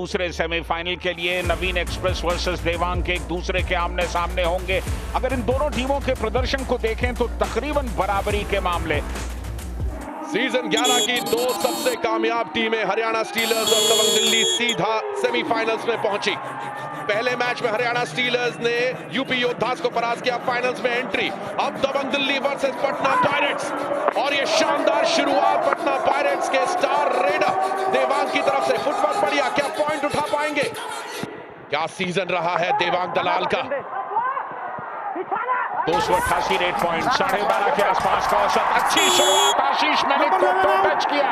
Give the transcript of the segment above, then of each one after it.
दूसरे सेमीफाइनल के लिए नवीन एक्सप्रेस वर्सेस देवांग एक दूसरे के आमने सामने होंगे। अगर इन दोनों टीमों के प्रदर्शन को देखें तो तकरीबन बराबरी के मामले। सीजन 11 की दो सबसे कामयाब टीमें हरियाणा स्टीलर्स और दबंग दिल्ली सीधा सेमीफाइनल्स में पहुंची। पहले मैच में हरियाणा स्टीलर्स ने यूपी योद्धास को परास्त किया, फाइनल्स में एंट्री। अब दबंग दिल्ली वर्सेस पटना पायरेट्स, और ये शानदार शुरुआत पटना पायरेट्स के स्टार रेडर देवांग की तरफ से। फुटवर्क बढ़िया, क्या पॉइंट उठा पाएंगे? क्या सीजन रहा है देवांग दलाल का। 288 रेट पॉइंट, 12.5 के आसपास का औसत। अच्छी शुरुआत, आशीष मलिक को टच किया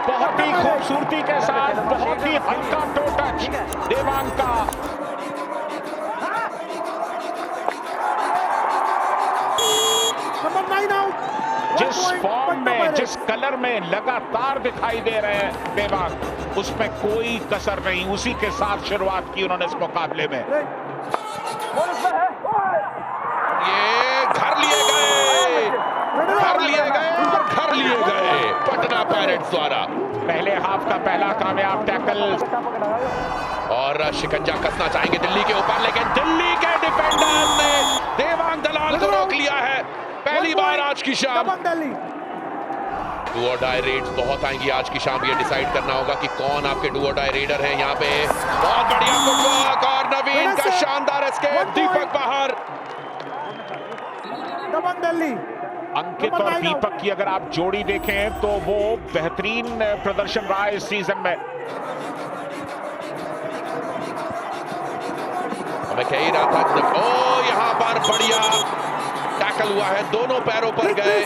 बहुत ही खूबसूरती के साथ, बहुत ही हल्का टो टच देवांग का। जिस फॉर्म में, जिस कलर में लगातार दिखाई दे रहे हैं देवांग, उसमें कोई कसर नहीं। उसी के साथ शुरुआत की उन्होंने इस मुकाबले में। ये घर लिए गए और घर लिए गए पटना पायरेट्स द्वारा। पहले हाफ का पहला कामयाब टैकल, और शिकंजा कसना चाहेंगे दिल्ली के ऊपर, लेकिन दिल्ली के डिफेंडर्स ने देवांग दलाल को रोक लिया है। पहली बार आज की शाम डू और डाई रेड्स बहुत आएंगी आज की शाम। ये डिसाइड करना होगा कि कौन आपके डू और डाई रेडर हैं यहाँ पे। बहुत बढ़िया फुटवर्क और नवीन का शानदार एस्केप। दीपक बाहर। अंकित और दीपक की अगर आप जोड़ी देखें तो वो बेहतरीन प्रदर्शन रहा है इस सीजन में। मैं कह ही रहा था, ओ यहाँ पर बढ़िया टैकल हुआ है, दोनों पैरों पर गए।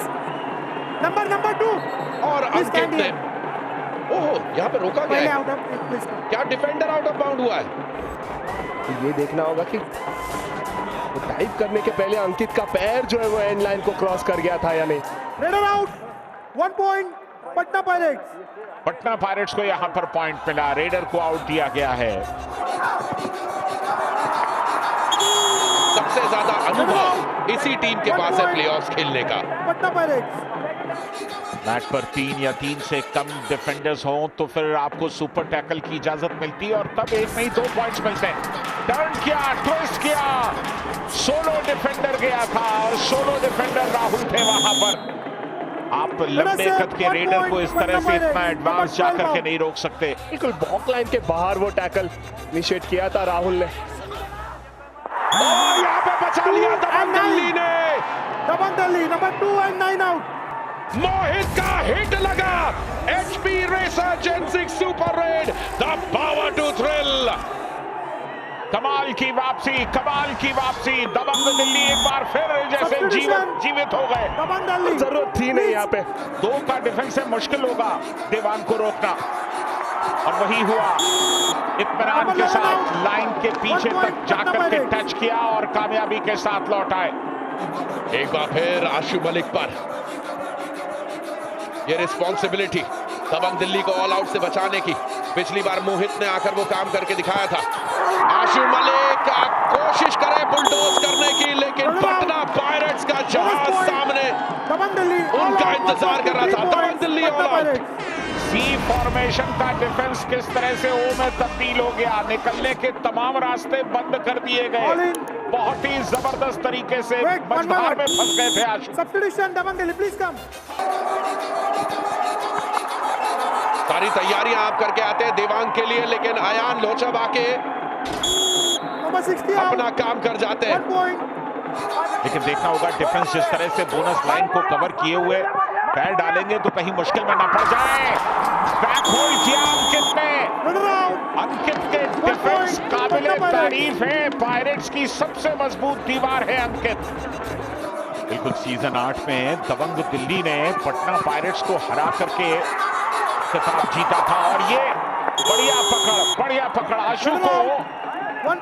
नंबर 2 और अंकित ने, ओहो यहाँ पे रोका गया है। क्या डिफेंडर आउट ऑफ बाउंड हुआ है? तो ये देखना होगा कि डाइव करने के पहले अंकित का पैर जो है वो एंड लाइन को क्रॉस कर गया था या नहीं। Raider out, 1 point Patna pirates. Patna pirates को यहां पर पॉइंट मिला, रेडर को आउट दिया गया है। सबसे ज्यादा अनुभव इसी टीम के पास है प्लेऑफ्स खेलने का। पटना पायरेट्स मैच पर 3 या 3 से कम डिफेंडर्स हों तो फिर आपको सुपर टैकल की इजाजत मिलती है, और तब एक नहीं 2 पॉइंट्स मिलते हैं। टर्न किया, ट्विस्ट किया, सोलो डिफेंडर गया था और सोलो डिफेंडर राहुल थे वहां पर। आप लंबे कद के रेडर को इस तरह से इतना एडवांस जाकर के नहीं रोक सकते। बिल्कुल बॉक लाइन के बाहर वो टैकल इनिशिएट किया था राहुल ने। यहाँ पे बचा लिया दबंग दिल्ली ने। दबंग दिल्ली नंबर 2 और 9 आउट। मोहित का हिट लगा। HP racer gen 6 super raid, the power to thrill. कमाल की वापसी, कमाल की वापसी। दबंग दिल्ली एक बार फिर जैसे जीवित हो गए। दबंग दिल्ली जरूरत थी नहीं यहाँ पे। 2 का डिफेंस से मुश्किल होगा देवांग को रोकना, और वही हुआ। इत्मीनान के साथ लाइन के पीछे तक जाकर के टच किया और कामयाबी के साथ लौट आए। एक बार फिर आशु मलिक पर ये रिस्पॉन्सिबिलिटी दबंग दिल्ली को ऑल आउट से बचाने की। पिछली बार मोहित ने आकर वो काम करके दिखाया था। आशु मलिक कोशिश करे बुलडोज करने की, लेकिन पटना पायरेट्स का जहाज सामने उनका इंतजार कर रहा था। दबंग दिल्ली ऑल आउट। सी फॉर्मेशन का डिफेंस किस तरह से ओ में तब्दील हो गया, निकलने के तमाम रास्ते बंद कर दिए गए। बहुत ही जबरदस्त तरीके से मझधार में फंस गए थे आशु। सब्स्टिट्यूशन दबंग दिल्ली प्लीज कम। सारी तैयारियां आप करके आते हैं देवांग के लिए, लेकिन आयान लोचब आके अपना काम कर जाते हैं। लेकिन देखना होगा डिफेंस जिस तरह से बोनस लाइन को कवर किए हुए पैर डालेंगे तो कहीं मुश्किल में ना पड़ जाए। बैक होल्ड किया अंकित ने। अंकित के डिफेंस काबिले तारीफ है। पायरेट्स की सबसे मजबूत दीवार है अंकित। बिल्कुल सीजन 8 में दबंग दिल्ली ने पटना पायरेट्स को हरा करके खिताब जीता था, और ये बढ़िया पकड़ आशु को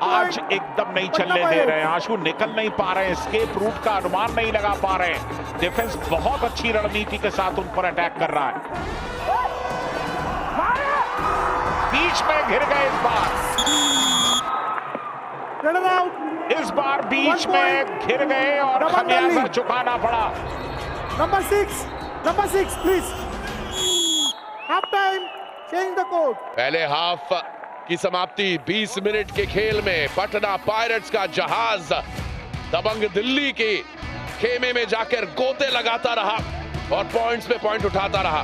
आज एकदम नहीं चलने दे रहे हैं। आशु निकल नहीं पा रहे हैं, एस्केप रूट का अनुमान नहीं लगा पा रहे हैं। डिफेंस बहुत अच्छी रणनीति के साथ उन पर अटैक कर रहा है। बीच में घिर गए इस बार बीच में घिर गए और खमियाजा चुकाना पड़ा। Number 6 please. Half time, change the code. पहले हाफ की समाप्ति 20 मिनट के खेल में पटना पायरेट्स का जहाज दबंग दिल्ली के खेमे में जाकर गोते लगाता रहा और पॉइंट्स पे पॉइंट उठाता रहा,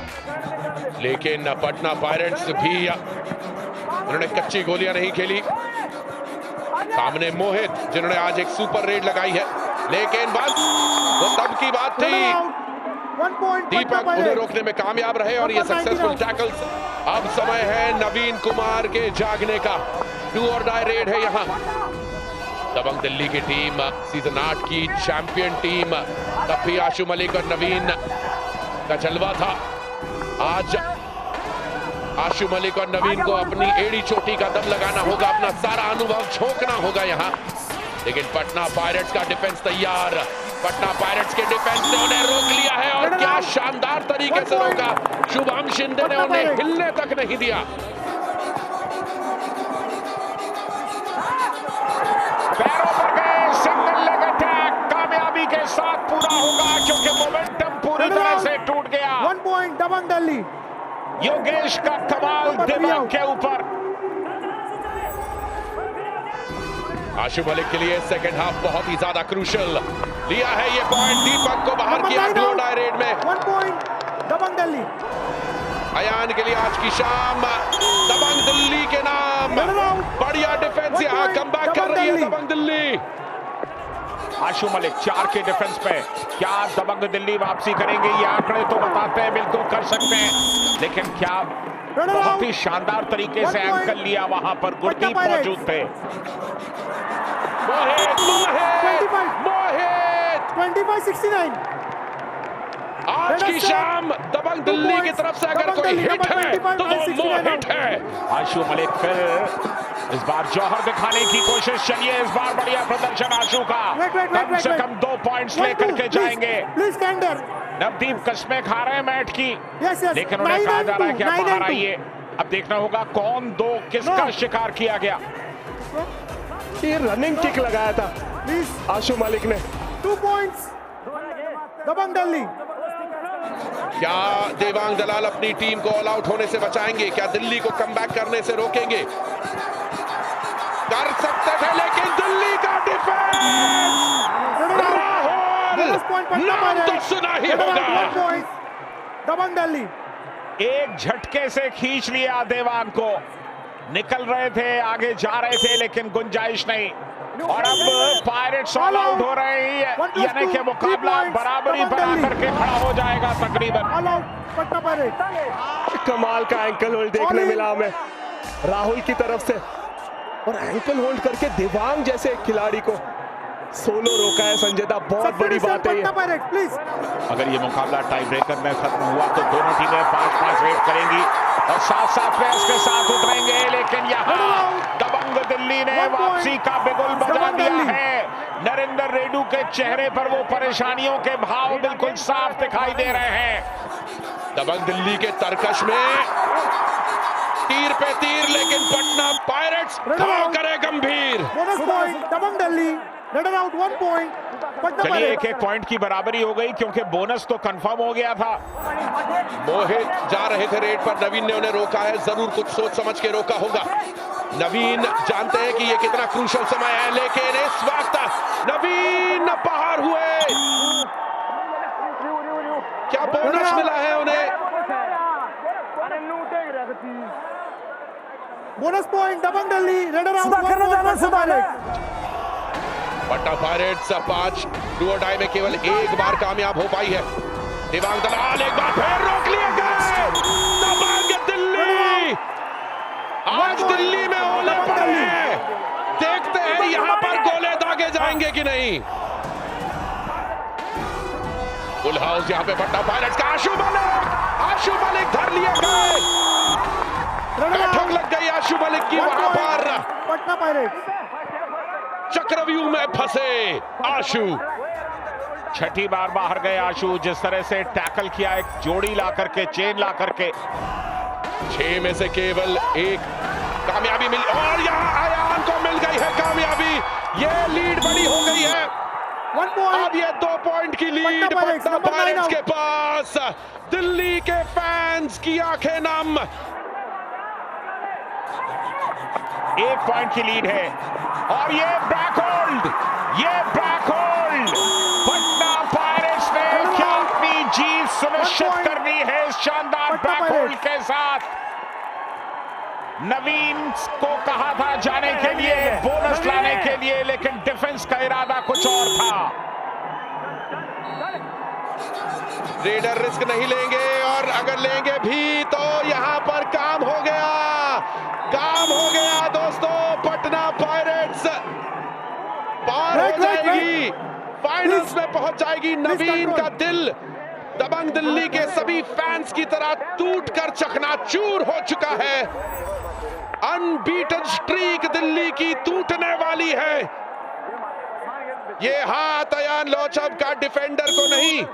लेकिन पटना पायरेट्स भी उन्होंने कच्ची गोलियां नहीं खेली। सामने मोहित जिन्होंने आज एक सुपर रेड लगाई है, लेकिन बस वो तब की बात थी। दीपक उन्हें रोकने में कामयाब रहे और ये सक्सेसफुल टैकल्स। अब समय है नवीन कुमार के जागने का। डू और डाई रेड है यहाँ। दबंग दिल्ली की टीम सीजन 8 की चैंपियन टीम, तब भी आशु मलिक और नवीन का जलवा था। आज आशु मलिक और नवीन को अपनी एड़ी चोटी का दम लगाना होगा, अपना सारा अनुभव झोंकना होगा यहाँ। लेकिन पटना पायरेट्स का डिफेंस तैयार। पटना पायरेट्स के डिफेंस ने उन्हें रोक लिया है और क्या शानदार तरीके से रोका। शुभम शिंदे ने उन्हें हिलने तक नहीं दिया। पैरों पर गए, सिंगल लेग अटैक कामयाबी के साथ पूरा होगा क्योंकि मोमेंटम पूरी तरह से टूट गया। 1 पॉइंट दबंग दिल्ली। योगेश का कमाल दिमाग के ऊपर। आशु मलिक के लिए सेकंड हाफ बहुत ही ज्यादा क्रूशियल। लिया है ये पॉइंट, दीपक को बाहर किया डू और डाई रेड में। 1 पॉइंट दबंग दिल्ली। अयान के लिए आज की शाम दबंग दिल्ली के नाम। बढ़िया डिफेंस यहाँ कमबैक कर रही है दबंग दिल्ली। आशु मलिक 4 के डिफेंस पे, क्या दबंग दिल्ली वापसी करेंगे? ये आंकड़े तो बताते हैं बिल्कुल कर सकते हैं, लेकिन क्या बहुत ही शानदार तरीके से एंकल लिया। वहां पर गुरदीप मौजूद थे। मोहित 25-69। आज की शाम दबंग दिल्ली की तरफ से अगर कोई हिट है तो वो मोहित है। आशु मलिक फिर इस बार जौहर दिखाने की कोशिश। चलिए इस बार बढ़िया प्रदर्शन आशु का। कम से कम 2 पॉइंट्स लेकर के जाएंगे। नवदीप कस्में खा रहे हैं मैट की, लेकिन उन्हें कहा जा रहा है कि आप बाहर आइए। अब देखना होगा कौन दो किसका शिकार किया गया। ये रनिंग किक लगाया था आशु मलिक ने। 2 पॉइंट्स दबंग दिल्ली। क्या देवांग दलाल अपनी टीम को ऑल आउट होने से बचाएंगे? क्या दिल्ली को कमबैक करने से रोकेंगे? कर सकते थे, लेकिन दिल्ली का डिफेंस। राहुल नाम तो सुना ही होगा। दबंग दिल्ली एक झटके से खींच लिया देवांग को। निकल रहे थे, आगे जा रहे थे, लेकिन गुंजाइश नहीं। और अब पायरेट्स ऑल आउट हो रहे हैं, यानी कि मुकाबला बराबरी बना करके खड़ा हो जाएगा तकरीबन। कमाल का एंकल होल्ड देखने मिला हमें राहुल की तरफ से, और एंकल होल्ड करके देवांग जैसे खिलाड़ी को सोलो रोका है संजय दा। बहुत बड़ी बात है ये। अगर ये मुकाबला टाई ब्रेकर में खत्म हुआ तो दोनों टीमें 5-5 रेड करेंगी और 7-7 मैच के साथ उतरेंगे। लेकिन यहाँ दबंग दिल्ली ने वापसी का बिगुल बजा दिया है। नरेंद्र रेडू के चेहरे पर वो परेशानियों के भाव बिल्कुल साफ दिखाई दे रहे हैं। दबंग दिल्ली के तरकश में तीर पे तीर, लेकिन पटना पायरेट्स घाव करे गंभीर। दबंग दिल्ली रनर आउट 1 पॉइंट। चलिए 1-1 पॉइंट की बराबरी हो गई क्योंकि बोनस तो कंफर्म हो गया था। मोहित जा रहे थे रेड पर, नवीन ने उन्हें रोका है। जरूर कुछ सोच समझ के रोका होगा। नवीन जानते हैं कि ये कितना क्रूशियल समय है, लेकिन इस वक्त नवीन बाहर हुए। क्या बोनस मिला है उन्हें? Bonus point Dabang Delhi. Runner out. Patna pirates 5 do और डाई में केवल एक बार कामयाब हो पाई है। देवांग दलाल एक बार फिर रोक लिए गए। दबंग दिल्ली आज दिल्ली में ओले पड़े हैं। देखते हैं यहां पर गोले दागे जाएंगे कि नहीं। फुल हाउस यहां पे पटना पायरेट्स का। आशु मलिक धर लिए गए। बैठक लग गई आशु मलिक की वहां पर। पटना पायरेट्स चक्रव्यूह में फंसे आशु। छठी बार बाहर गए आशु। जिस तरह से टैकल किया, एक जोड़ी ला करके, चेन ला करके। 6 में से केवल एक कामयाबी मिली और यहां अयान को मिल गई है कामयाबी। ये लीड बड़ी हो गई है। अब ये 2 पॉइंट की लीड पटना पायरेट्स के पास। दिल्ली के फैंस की आंखें नम। 1 पॉइंट की लीड है और ये बैक होल्ड, पटना पायरेट्स ने क्या अपनी जीत सुनिश्चित करनी है इस शानदार बैक होल्ड के साथ। नवीन को कहा था जाने के लिए, बोनस लाने के लिए, लेकिन डिफेंस का इरादा कुछ और था। रेडर रिस्क नहीं लेंगे और अगर लेंगे भी तो यहां पर काम हो गया दोस्तों। पटना पायरेट्स पार हो जाएगी, फाइनल्स में पहुंच जाएगी। नवीन का दिल दबंग दिल्ली के सभी फैंस की तरह टूटकर चकनाचूर हो चुका है। अनबीटन स्ट्रीक दिल्ली की टूटने वाली है। ये हाथ अयान लोचब का डिफेंडर को नहीं।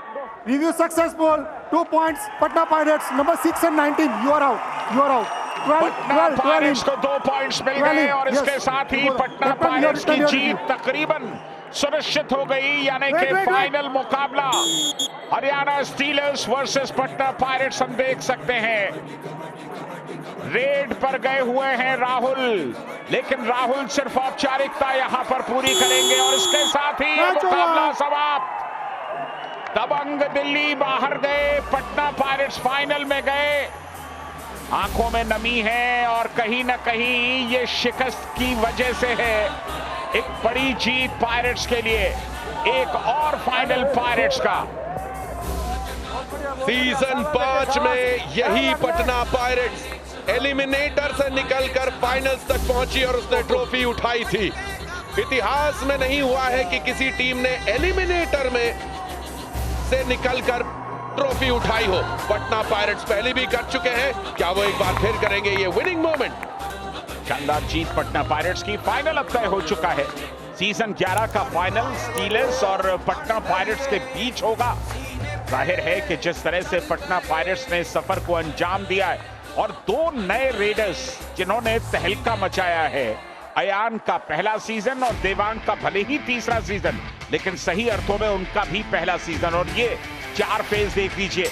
Review successful. 2 points. Patna Pirates number 6 and 19. You are out. 12 pirates को 2 पॉइंट्स मिल गए और इसके साथ ही पटना पायरेट्स की जीत तकरीबन सुनिश्चित हो गई, यानी कि फाइनल मुकाबला Haryana stealers versus Patna pirates हम देख सकते हैं। रेड पर गए हुए हैं राहुल, लेकिन राहुल सिर्फ औपचारिकता यहां पर पूरी करेंगे और इसके साथ ही ये मुकाबला समाप्त। दबंग दिल्ली बाहर गए, पटना पायरेट्स फाइनल में गए। आंखों में नमी है और कहीं ना कहीं ये शिकस्त की वजह से है। एक बड़ी जीत पायरेट्स के लिए, एक और फाइनल पायरेट्स का। सीजन 5 में यही पटना पायरेट्स एलिमिनेटर से निकलकर फाइनल्स तक पहुंची और उसने ट्रॉफी उठाई थी। इतिहास में नहीं हुआ है कि किसी टीम ने एलिमिनेटर में से निकलकर ट्रॉफी उठाई हो। पटना पायरेट्स पहले भी कर चुके हैं, क्या वो एक बार फिर करेंगे ये विनिंग मोमेंट? शानदार जीत पटना पायरेट्स की। फाइनल अब तय हो चुका है। सीजन 11 का फाइनल स्टीलर्स और पटना पायरेट्स के बीच होगा। जाहिर है कि जिस तरह से पटना पायरेट्स ने सफर को अंजाम दिया है और 2 नए रेडर्स जिन्होंने तहलका मचाया है, अयान का पहला सीजन और देवांग का भले ही तीसरा सीजन, लेकिन सही अर्थों में उनका भी पहला सीजन, और ये 4 फेज देख लीजिए।